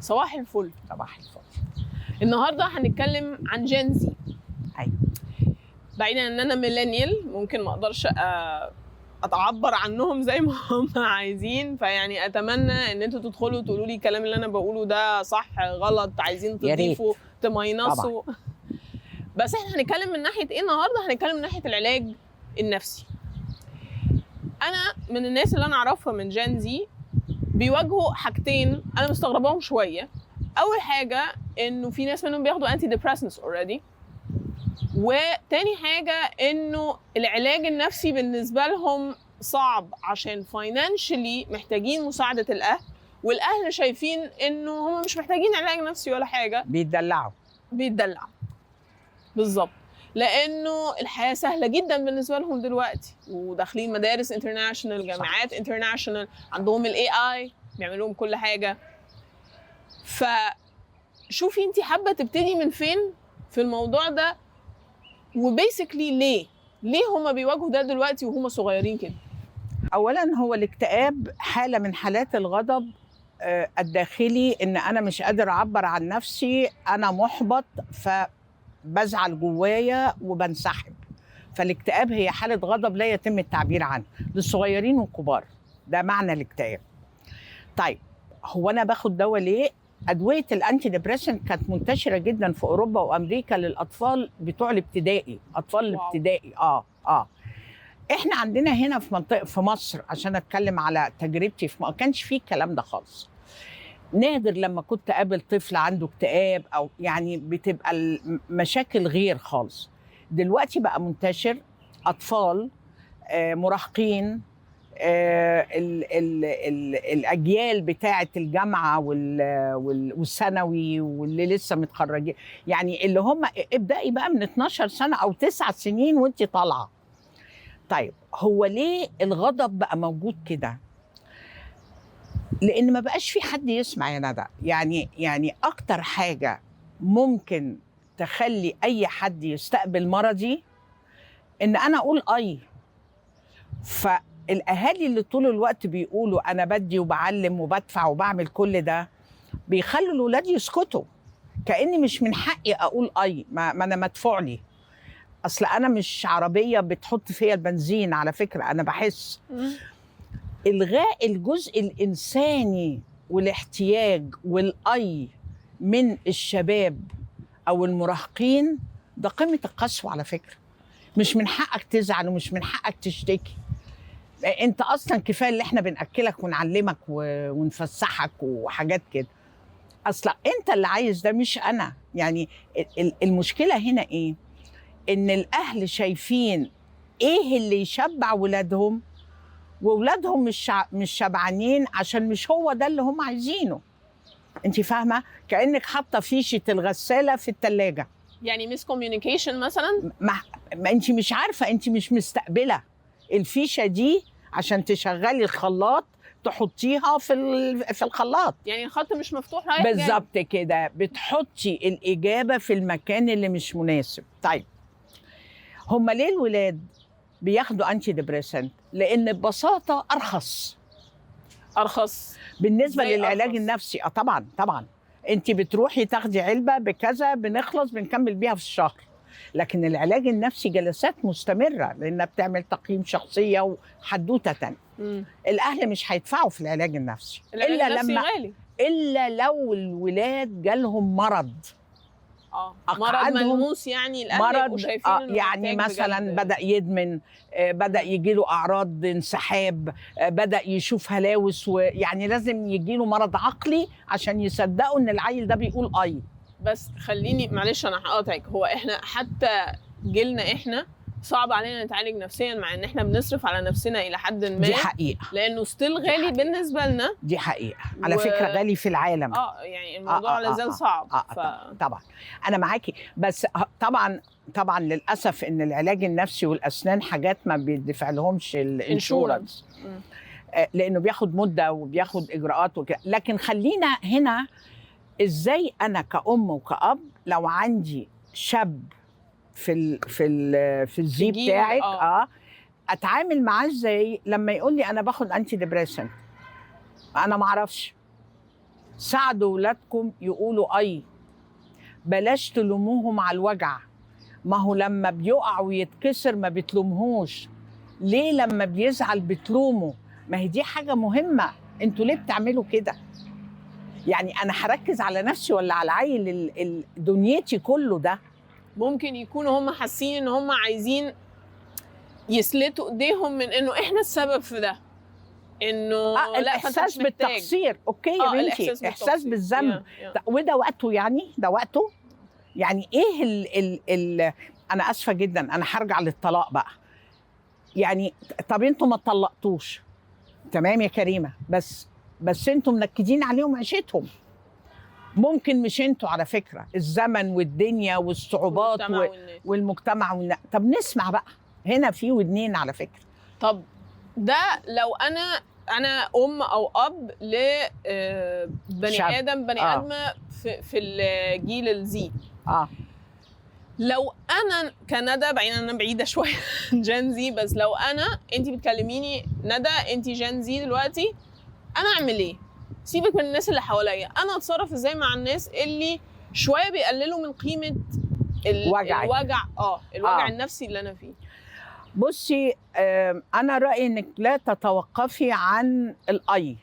صباح الفل. صباح الفل. النهارده هنتكلم عن جينزي. ايوه. بعيدا ان انا ميلينيال ممكن ما اقدرش اتعبر عنهم زي ما هم عايزين، فيعني اتمنى ان انتوا تدخلوا تقولوا لي الكلام اللي انا بقوله ده صح غلط، عايزين تضيفوا تماينصوا. بس احنا هنتكلم من ناحيه ايه النهارده؟ هنتكلم من ناحيه العلاج النفسي. انا من الناس اللي انا اعرفها من جينزي بيواجهوا حاجتين انا مستغرباهم شويه. اول حاجه انه في ناس منهم بياخدوا انتي ديبريسنتس اوريدي، وتاني حاجه انه العلاج النفسي بالنسبه لهم صعب عشان فاينانشلي محتاجين مساعده الاهل، والاهل شايفين انه هم مش محتاجين علاج نفسي ولا حاجه، بيتدلعوا بالظبط، لانه الحياه سهله جدا بالنسبه لهم دلوقتي، وداخلين مدارس انترناشونال، جامعات انترناشونال، عندهم الاي اي بيعملوا لهم كل حاجه. فشوفي انت حابه تبتدي من فين في الموضوع ده، وبيسكلي ليه هما بيواجهوا ده دلوقتي وهما صغيرين كده؟ اولا هو الاكتئاب حاله من حالات الغضب الداخلي، ان انا مش قادر اعبر عن نفسي، انا محبط فبزعل جوايا وبنسحب. فالاكتئاب هي حاله غضب لا يتم التعبير عنها للصغيرين والكبار، ده معنى الاكتئاب. طيب هو انا باخد دواء ليه؟ ادويه الانتي ديبريسنت كانت منتشره جدا في اوروبا وامريكا للاطفال بتوع الابتدائي، اطفال الابتدائي. احنا عندنا هنا في منطقه في مصر، عشان اتكلم على تجربتي ما كانش فيه الكلام ده خالص. نادر لما كنت اقابل طفل عنده اكتئاب، او يعني بتبقى المشاكل غير خالص. دلوقتي بقى منتشر اطفال مراهقين، الاجيال بتاعه الجامعه والثانوي واللي لسه متخرجين، يعني اللي هم ابدأي بقى من 12 سنه او 9 سنين وانت طالعه. طيب هو ليه الغضب بقى موجود كده؟ لان ما بقاش في حد يسمع يا ندى. يعني اكتر حاجه ممكن تخلي اي حد يستقبل مرضي ان انا اقول فالاهالي اللي طول الوقت بيقولوا انا بدي وبعلم وبدفع وبعمل كل ده، بيخلوا الولاد يسكتوا، كاني مش من حقي اقول ما انا مدفوع لي. اصل انا مش عربيه بتحط فيها البنزين، على فكره انا بحس. الغاء الجزء الانساني والاحتياج من الشباب او المراهقين ده قمه القسوه على فكره. مش من حقك تزعل ومش من حقك تشتكي. انت اصلا كفايه اللي احنا بناكلك ونعلمك ونفسحك وحاجات كده. اصلا انت اللي عايز ده مش انا. يعني المشكله هنا ايه؟ ان الاهل شايفين ايه اللي يشبع ولادهم، واولادهم مش شبعانين عشان مش هو ده اللي هم عايزينه. انت فاهمه؟ كانك حاطه فيشه الغساله في الثلاجه. يعني ميس كوميونيكيشن مثلا. ما انت مش عارفه، انت مش مستقبله الفيشه دي عشان تشغلي الخلاط تحطيها في الخلاط. يعني الخط مش مفتوح رايح بالظبط كده، بتحطي الاجابه في المكان اللي مش مناسب. طيب هم ليه الولاد بياخدوا انتي ديبريسنت؟ لان ببساطه ارخص بالنسبه للعلاج النفسي. طبعا انت بتروحي تاخدي علبه بكذا، بنخلص بنكمل بيها في الشهر. لكن العلاج النفسي جلسات مستمره، لانها بتعمل تقييم شخصيه وحدوته تانية. الاهل مش هيدفعوا في العلاج النفسي غالي. الا لو الولاد جالهم مرض. مرض ملموس، يعني الاهل يبقوا شايفين يعني مثلا بدا يدمن، بدا يجيله اعراض انسحاب، بدا يشوف هلاوس، ويعني لازم يجيله مرض عقلي عشان يصدقوا ان العيل ده بيقول بس خليني معلش انا هقاطعك. هو احنا حتى جيلنا احنا صعب علينا نتعالج نفسيا، مع ان احنا بنصرف على نفسنا الى حد ما. دي حقيقه، لانه ستيل غالي بالنسبه لنا. دي حقيقه على فكره، غالي في العالم. يعني الموضوع لازال صعب. طبعا انا معاكي، بس طبعا للاسف ان العلاج النفسي والاسنان حاجات ما بيدفع لهمش الانشورنس، لانه بياخد مده وبياخد اجراءات وكده. لكن خلينا هنا، ازاي انا كأم وكأب لو عندي شاب في الزي بتاعك اتعامل معاه ازاي لما يقول لي انا باخد انتي ديبريسنت؟ انا ما اعرفش، ساعدوا ولادكم يقولوا اي، بلاش تلوموهم على الوجع. ما هو لما بيقع ويتكسر ما بتلومهوش، ليه لما بيزعل بتلومه؟ ما هي دي حاجة مهمة، انتوا ليه بتعملوا كده؟ يعني انا هركز على نفسي ولا على العيل دنيتي كله ده؟ ممكن يكونوا هم حاسين ان هم عايزين يسلتوا ايديهم من انه احنا السبب في ده، انه لا فانت الاحساس مش محتاج. بالتقصير، اوكي يا بنتي، احساس بالذنب، وده وقته، يعني ده وقته. يعني ايه ال انا اسفه جدا، انا هرجع للطلاق بقى. يعني طب انتوا ما اتطلقتوش، تمام يا كريمه، بس انتوا منكدين عليهم عيشتهم. ممكن مش انتوا على فكره، الزمن والدنيا والصعوبات والمجتمع طب نسمع بقى، هنا في ودنين على فكره. طب ده لو انا ام او اب لبني ادم، بني ادمه في الجيل الزي. لو انا كندى، بعيدا انا بعيده شويه جين زي، بس لو انت بتكلميني ندى انت جين زي دلوقتي، انا اعمل ايه؟ سيبك من الناس اللي حواليا، انا اتصرف ازاي مع الناس اللي شويه بيقللوا من قيمه الوجع النفسي اللي انا فيه؟ بصي، انا رايي انك لا تتوقفي عن الاي،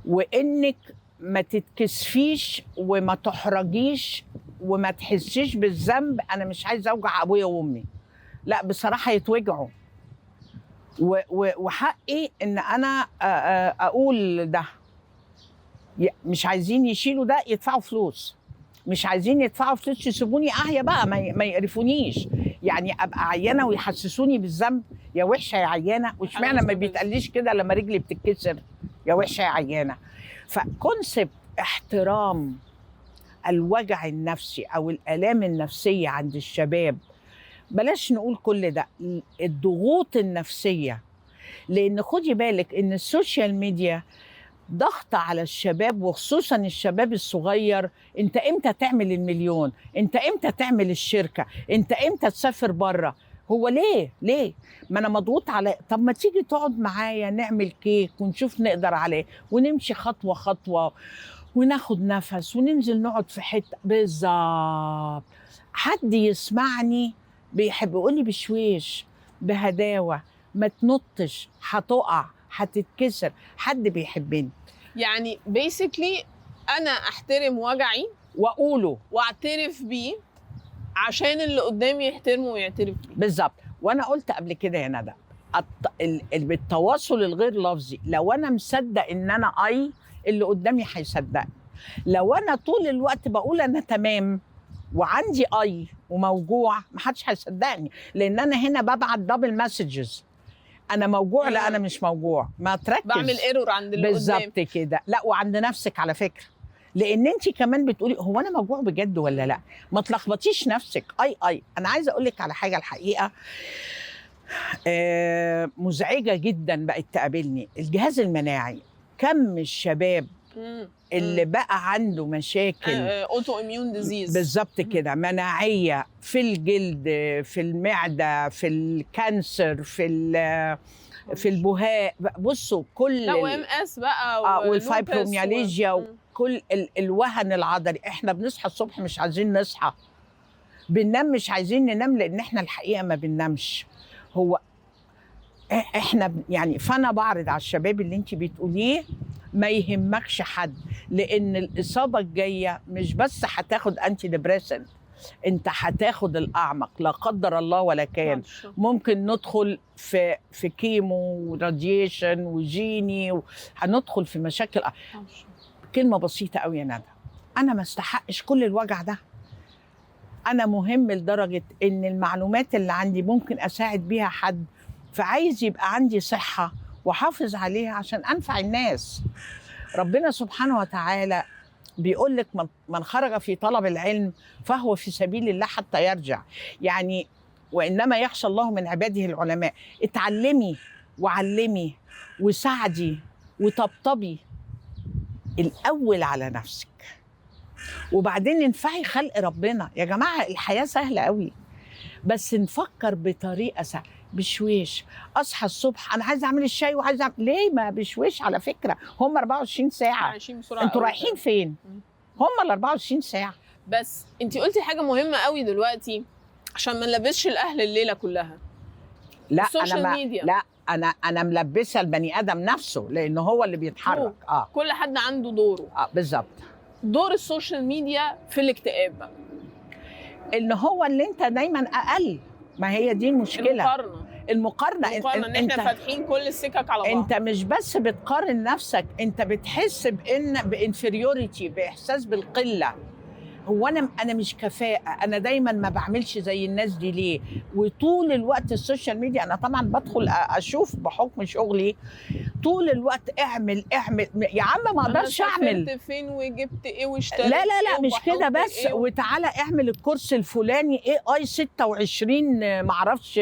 وانك ما تتكسفيش وما تحرجيش وما تحسيش بالذنب. انا مش عايزه اوجع ابويا وامي، لا بصراحه يتوجعوا، وحقي ان انا اقول ده. مش عايزين يشيلوا ده يدفعوا فلوس، مش عايزين يدفعوا فلوس يسيبوني اهيا بقى، ما يقرفونيش. يعني ابقى عيانه ويحسسوني بالذنب؟ يا وحشه يا عيانه. واشمعنى ما بيتقاليش كده لما رجلي بتتكسر؟ يا وحشه يا عيانه. فكونسبت احترام الوجع النفسي او الالام النفسيه عند الشباب، بلاش نقول كل ده، الضغوط النفسيه. لان خدي بالك ان السوشيال ميديا ضغط على الشباب، وخصوصا الشباب الصغير. انت امتى تعمل المليون؟ انت امتى تعمل الشركه؟ انت امتى تسافر بره؟ هو ليه ما انا مضغوط على. طب ما تيجي تقعد معايا نعمل كيك ونشوف نقدر عليه، ونمشي خطوه خطوه وناخد نفس وننزل نقعد في حته. بالظبط. حد يسمعني بيحب يقول لي بشويش بهداوه، ما تنطش، هتقع، هتتكسر. حد بيحبني. يعني بيسكلي انا احترم وجعي واقوله واعترف بيه عشان اللي قدامي يحترمه ويعترف بيه. بالظبط. وانا قلت قبل كده يا ندى، بالتواصل الغير لفظي، لو انا مصدق ان انا اللي قدامي هيصدقني. لو انا طول الوقت بقول انا تمام وعندي وموجوع، محدش هيصدقني، لان انا هنا ببعت دبل مسجز. انا موجوع، لا انا مش موجوع. ما تركز، بعمل ايرور عند اللي قدام. بالظبط كده. لا وعند نفسك على فكره، لان انت كمان بتقولي هو انا موجوع بجد ولا لا. ما تلخبطيش نفسك. انا عايزه اقول لك على حاجه الحقيقه مزعجه جدا بقت تقابلني. الجهاز المناعي، كم الشباب اللي بقى عنده مشاكل اوتو اميون ديزيز، بالظبط كده، مناعيه في الجلد، في المعده، في الكانسر، في البهاء. بصوا كل لا وام اس بقى والفايبروميالجيا وكل الوهن العضلي. احنا بنصحى الصبح مش عايزين نصحى، بننام مش عايزين ننام، لان احنا الحقيقه ما بننامش. هو احنا يعني، فانا بعرض على الشباب اللي انت بتقوليه ما يهمكش حد، لان الاصابه الجايه مش بس هتاخد انتي ديبريسنت، انت هتاخد الاعمق لا قدر الله ولا كان. ممكن ندخل في كيمو وراديشن وجيني، هندخل في مشاكل. كلمه بسيطه قوي يا ندى، انا ما استحقش كل الوجع ده. انا مهم لدرجه ان المعلومات اللي عندي ممكن اساعد بيها حد، فعايز يبقى عندي صحه وحافظ عليها عشان انفع الناس. ربنا سبحانه وتعالى بيقول لك من خرج في طلب العلم فهو في سبيل الله حتى يرجع. يعني وانما يخشى الله من عباده العلماء. اتعلمي وعلمي وساعدي وطبطبي الاول على نفسك، وبعدين انفعي خلق ربنا. يا جماعه الحياه سهله قوي، بس نفكر بطريقه سهله. بشويش. اصحى الصبح انا عايزه اعمل الشاي وعايزه ليه ما بشويش؟ على فكره هم 24 ساعه. عايشين بسرعه انتوا قوي رايحين فعلا. فين؟ هم ال 24 ساعه. بس انت قلتي حاجه مهمه قوي دلوقتي عشان ما نلبسش الاهل الليله كلها. لا السوشيال انا ما ميديا. لا انا ملبسه البني ادم نفسه لان هو اللي بيتحرك. كل حد عنده دوره. بالظبط. دور السوشيال ميديا في الاكتئاب بقى ان هو اللي انت دايما اقل. ما هي دي المشكله. المقارنه ان احنا فاتحين كل السكك على بعض. انت مش بس بتقارن نفسك، انت بتحس بانفيريوريتي، باحساس بالقله. هو انا مش كفاءه، انا دايما ما بعملش زي الناس دي ليه؟ وطول الوقت السوشيال ميديا انا طبعا بدخل اشوف بحكم شغلي طول الوقت اعمل يا عم ما اقدرش اعمل. سافرت فين وجبت ايه واشتريت لا لا لا مش كده بس إيه وتعالى اعمل الكورس الفلاني AI 26 معرفش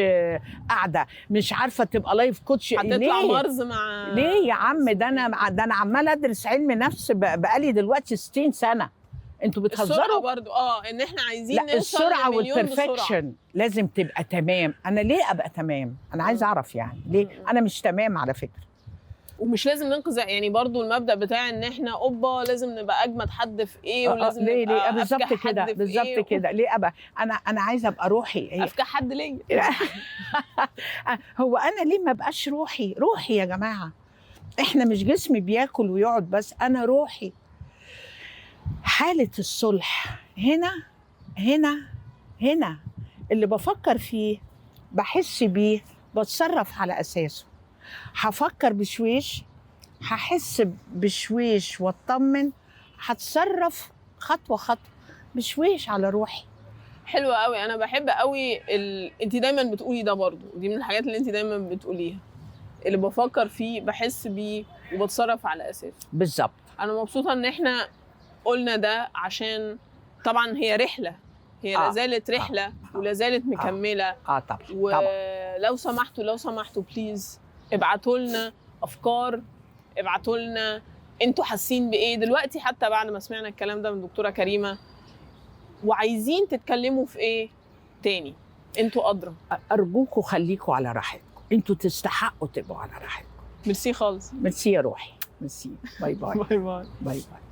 قاعده مش عارفه تبقى لايف كوتش. هتطلع مرز مع ليه يا عم؟ ده انا عماله ادرس علم نفس بقالي دلوقتي 60 سنه. انتوا بتهزروا. السرعه برضو ان احنا عايزين لا نوصل السرعه لمليون والبرفكشن لازم تبقى تمام. انا ليه ابقى تمام؟ انا عايزه اعرف يعني ليه انا مش تمام على فكره. ومش لازم ننقذ يعني برضو المبدأ بتاع ان احنا لازم نبقى اجمد حد في ايه ولازم ليه نبقى بالظبط كده بالظبط كده. ليه ابقى انا عايزه ابقى روحي. افكح حد ليا. هو انا ليه ما ابقاش روحي يا جماعه؟ احنا مش جسمي بياكل ويقعد بس، انا روحي. حاله الصلح هنا اللي بفكر فيه بحس بيه بتصرف على اساسه. هفكر بشويش، هحس بشويش واطمن، هتصرف خطوه بشويش على روحي. حلوه قوي. انا بحب قوي انت دايما بتقولي ده برضو، دي من الحاجات اللي انت دايما بتقوليها، اللي بفكر فيه بحس بيه وبتصرف على اساسه. بالظبط. انا مبسوطه ان احنا قلنا ده عشان طبعا هي رحله، هي لازالت رحله ولازالت مكمله. طبعا. ولو سمحتوا بليز ابعتوا لنا افكار، ابعتوا لنا انتوا حاسين بايه دلوقتي حتى بعد ما سمعنا الكلام ده من دكتوره كريمه، وعايزين تتكلموا في ايه تاني. انتوا ادرى. ارجوكوا خليكوا على راحتكم، انتوا تستحقوا تبقوا على راحتكم. ميرسي خالص. ميرسي يا روحي. ميرسي. باي باي. باي باي. باي باي.